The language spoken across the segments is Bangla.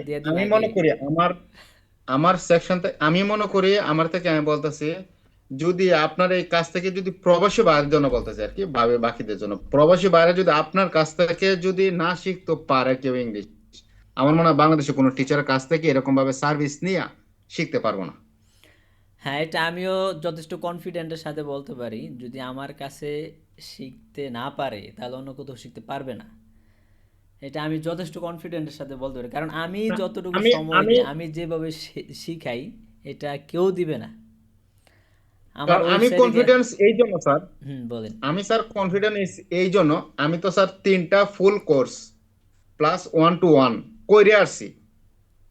দিয়ে দিন আমি আগে। মনে করি আমার আমার সেকশন আমি মনে করি আমার থেকে আমি বলতেছি, যদি আপনার এই কাজ থেকে যদি প্রবাসী বাইরের জন্য বলতেছে আর কি, ভাবে বাকিদের জন্য, প্রবাসী বাইরে যদি আপনার কাছ থেকে যদি না শিখতে পারে কেউ ইংলিশ, আমার মনে হয় বাংলাদেশে কোনো টিচারের কাছ থেকে এরকম ভাবে সার্ভিস নিয়ে শিখতে পারবো না। হ্যাঁ, এটা আমিও যথেষ্ট কনফিডেন্টের সাথে বলতে পারি। যদি আমার কাছে শিখতে না পারে, তাহলে অন্য কোথাও শিখতে পারবে না। এটা আমি যথেষ্ট কনফিডেন্টের সাথে বলতে পারি। কারণ আমি না, যতটুকু আমি সময় আমি দিই, আমি যেভাবে শিখাই, এটা কেউ দিবে না। আমার স্যার আমি ওয়েবসাইটে গিয়ে কনফিডেন্স এই জন্য স্যার, হুম, বলেন। আমি স্যার কনফিডেন্স এই জন্য, আমি তো স্যার 3টা ফুল কোর্স প্লাস 1-to-1 করে আসছি।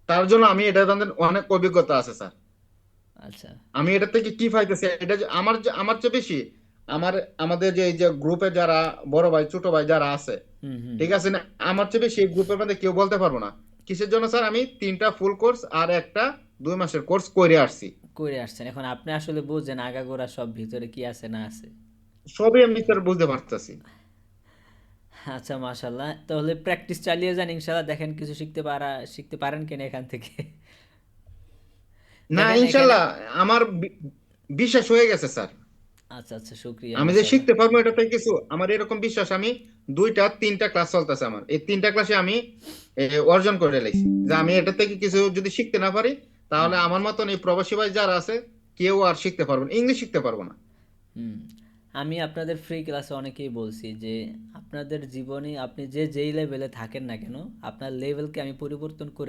তার জন্য আমি এটা অনেক অভিজ্ঞতা আছে স্যার। আচ্ছা। আমি এটা থেকে কি পাইতেছি, এটা আমার চেয়ে বেশি আমার, আমাদের যে এই যে গ্রুপে যারা বড় ভাই ছোট ভাই যারা আছে, হুম, হুম। ঠিক আছে না, আমার চেয়ে বেশি এই গ্রুপের মধ্যে কেউ বলতে পারবো না। কিসের জন্য স্যার, আমি 3টা ফুল কোর্স আর একটা 2 মাসের কোর্স করে আসছি। করে আসছেন। এখন আপনি আসলে বুঝেন আগাগোড়া সব ভিতরে কি আছে না আছে। সবই আমি স্যার বুঝতে পারতেছি। আচ্ছা, মাশাল্লাহ। তাহলে প্র্যাকটিস চালিয়ে যান, ইনশাল্লাহ দেখেন কিছু শিখতে পারেন কিনা এখান থেকে। না দেখেন এখানে। ইনশাল্লাহ, আমার বিশ্বাস হয়ে গেছে স্যার। আচ্ছা, আচ্ছা, শুক্রিয়া, আমি যে মাশাল্লাহ। শিখতে পারবো এটাতে কিছু আমার এরকম বিশ্বাস। আমি 2-3টা ক্লাস চলতেছে আমার, এই 3টা ক্লাসে আমি অর্জন করে লেছি যে আমি এটা থেকে কিছু যদি শিখতে না পারি, তাহলে হুম, আমার মতন এই প্রবাসী ভাই যারা আছে কেউ আর শিখতে পারবে না, ইংলিশ শিখতে পারবো না। হুম। আমি আপনাদের ফ্রি ক্লাসে অনেকেই বলছি যে আপনাদের জীবনে আপনি যেই লেভেলে থাকেন না কেন, আপনার লেভেলকে আমি পরিবর্তন করে